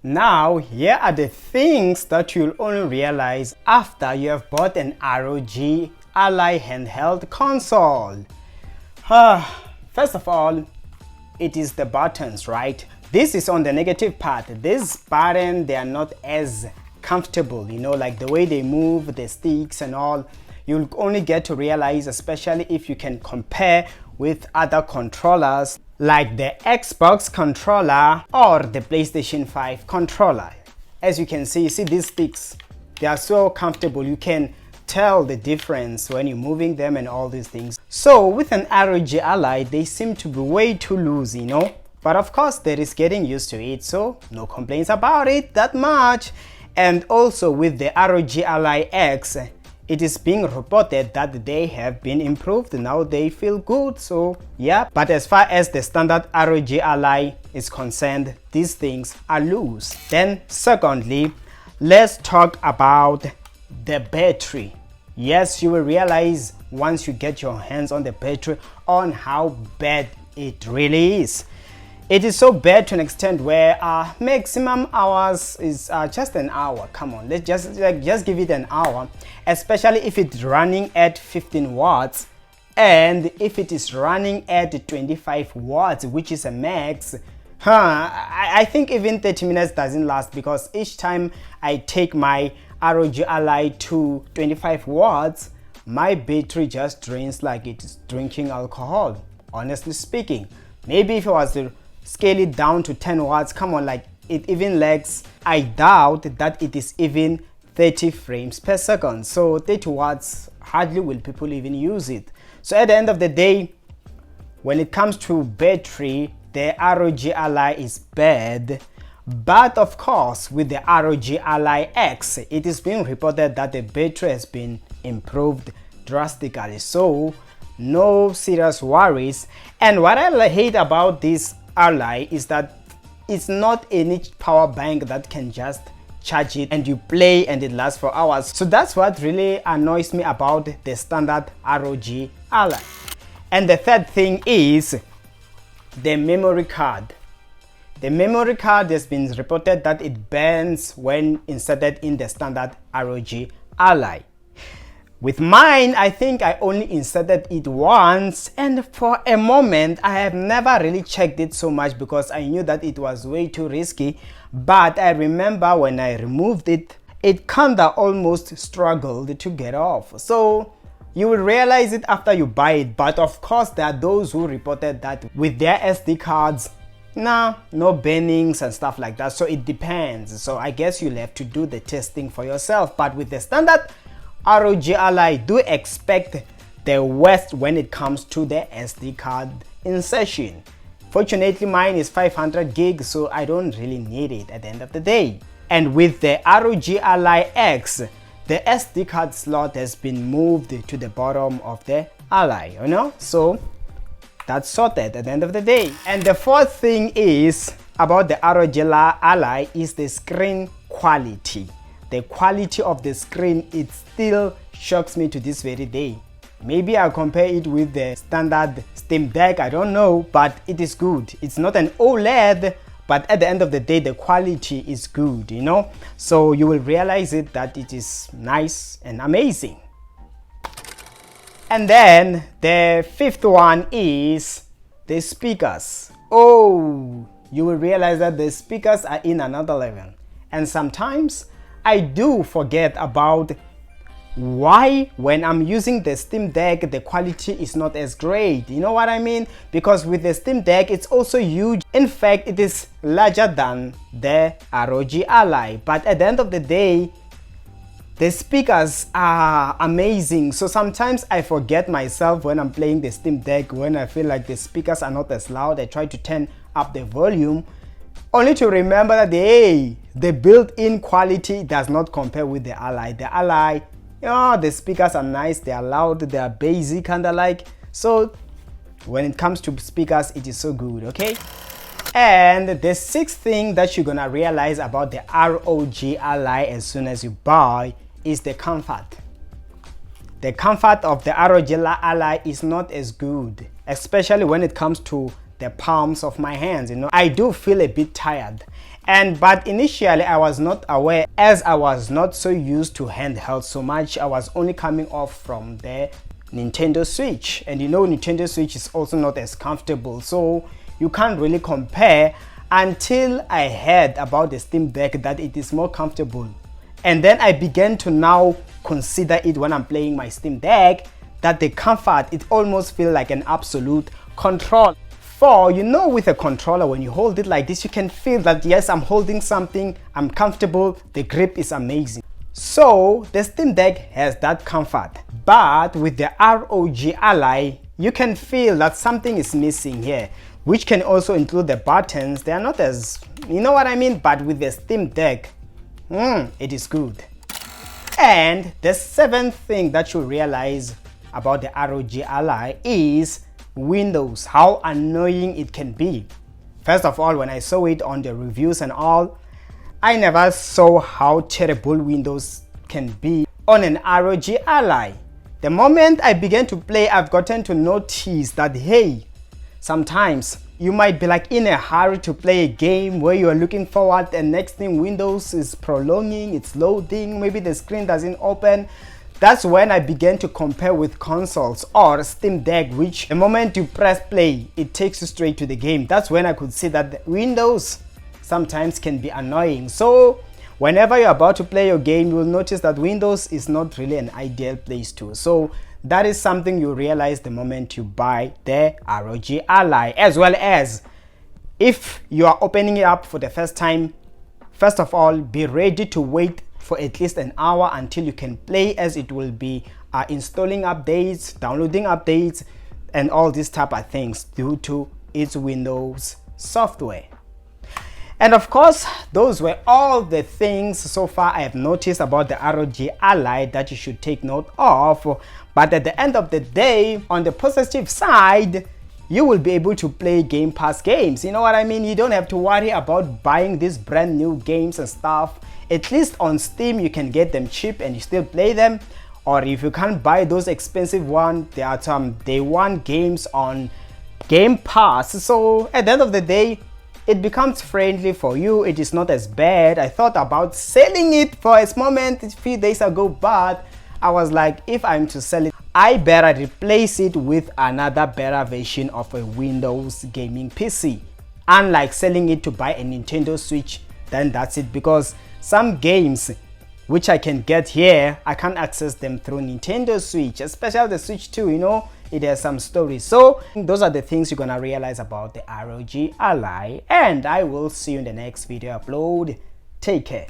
Now, here are the things that you'll only realize after you have bought an ROG Ally handheld console. First of all, it is the buttons, right? This is on the negative part. These buttons, they are not as comfortable, you know, like the way they move, the sticks and all. You'll only get to realize, especially if you can compare with other controllers like the Xbox controller or the PlayStation 5 controller. As you can see these sticks, they are so comfortable. You can tell the difference when you're moving them and all these things. So with an ROG Ally, they seem to be way too loose, you know, but of course there is getting used to it, so no complaints about it that much. And also with the ROG Ally X, it is being reported that they have been improved. Now they feel good, so yeah. But as far as the standard ROG Ally is concerned, these things are loose. Then secondly, let's talk about the battery. Yes, you will realize once you get your hands on the battery on how bad it really is. It is so bad to an extent where maximum hours is just an hour. Come on, let's just give it an hour, especially if it's running at 15 watts and if it is running at 25 watts, which is a max. I think even 30 minutes doesn't last, because each time I take my ROG Ally to 25 watts, my battery just drains like it is drinking alcohol, honestly speaking. Maybe if it was to scale it down to 10 watts, come on, like it even lags. I doubt that it is even 30 frames per second. So 30 watts, hardly will people even use it. So at the end of the day, when it comes to battery, the ROG Ally is bad. But of course, with the ROG Ally X, it is being reported that the battery has been improved drastically. So no serious worries. And what I hate about this Ally is that it's not any power bank that can just charge it and you play and it lasts for hours. So that's what really annoys me about the standard ROG Ally. And the third thing is the memory card. The memory card has been reported that it burns when inserted in the standard ROG Ally. With mine, I think I only inserted it once, and for a moment I have never really checked it so much because I knew that it was way too risky. But I remember when I removed it, it kinda almost struggled to get off. So you will realize it after you buy it. But of course, there are those who reported that with their SD cards, no burnings and stuff like that. So it depends. So I guess you'll have to do the testing for yourself. But with the standard ROG Ally, do expect the worst when it comes to the SD card insertion. Fortunately, mine is 500 gigs, so I don't really need it at the end of the day. And with the ROG Ally X, the SD card slot has been moved to the bottom of the Ally, you know, so that's sorted at the end of the day. And the fourth thing is about the ROG Ally is the screen quality. The quality of the screen, it still shocks me to this very day. Maybe I'll compare it with the standard Steam Deck, I don't know, but it is good. It's not an OLED, but at the end of the day, the quality is good, you know? So you will realize it that it is nice and amazing. And then the fifth one is the speakers. Oh, you will realize that the speakers are in another level. And sometimes I do forget about why when I'm using the Steam Deck the quality is not as great. You know what I mean? Because with the Steam Deck it's also huge. In fact, it is larger than the ROG Ally. But at the end of the day, the speakers are amazing. So sometimes I forget myself when I'm playing the Steam Deck. When I feel like the speakers are not as loud, I try to turn up the volume, only to remember that the built-in quality does not compare with the Ally. The Ally, the speakers are nice, they are loud, they are basic kind of like. So when it comes to speakers, it is so good, okay? And the sixth thing that you're gonna realize about the ROG Ally as soon as you buy is the comfort. The comfort of the ROG Ally is not as good, especially when it comes to the palms of my hands. You know, I do feel a bit tired. But initially I was not aware, as I was not so used to handheld so much. I was only coming off from the Nintendo Switch, and you know Nintendo Switch is also not as comfortable, so you can't really compare until I heard about the Steam Deck that it is more comfortable. And then I began to now consider it when I'm playing my Steam Deck, that the comfort, it almost feels like an absolute control. For you know, with a controller, when you hold it like this, you can feel that yes, I'm holding something, I'm comfortable, the grip is amazing. So the Steam Deck has that comfort, but with the ROG Ally, you can feel that something is missing here, which can also include the buttons. They are not as, you know what I mean, but with the Steam Deck, it is good. And the seventh thing that you realize about the ROG Ally is Windows, how annoying it can be. First of all, when I saw it on the reviews and all, I never saw how terrible Windows can be on an ROG Ally. The moment I began to play, I've gotten to notice that hey, sometimes you might be like in a hurry to play a game where you are looking forward, and next thing Windows is prolonging, it's loading, maybe the screen doesn't open. That's when I began to compare with consoles or Steam Deck, which the moment you press play, it takes you straight to the game. That's when I could see that the Windows sometimes can be annoying. So whenever you're about to play your game, you will notice that Windows is not really an ideal place to. So that is something you realize the moment you buy the ROG Ally, as well as if you are opening it up for the first time. First of all, be ready to wait for at least an hour until you can play, as it will be installing updates, downloading updates, and all these type of things due to its Windows software. And of course, those were all the things so far I have noticed about the ROG Ally that you should take note of. But at the end of the day, on the positive side, you will be able to play Game Pass games. You know what I mean? You don't have to worry about buying these brand new games and stuff. At least on Steam, you can get them cheap and you still play them. Or if you can't buy those expensive ones, there are some day one games on Game Pass. So at the end of the day, it becomes friendly for you. It is not as bad. I thought about selling it for a moment a few days ago, but I was like, if I'm to sell it, I better replace it with another better version of a Windows gaming PC. Unlike selling it to buy a Nintendo Switch, then that's it, because some games which I can get here, I can't access them through Nintendo Switch, especially the Switch 2, you know, it has some stories. So those are the things you're gonna realize about the ROG Ally, and I will see you in the next video upload. Take care.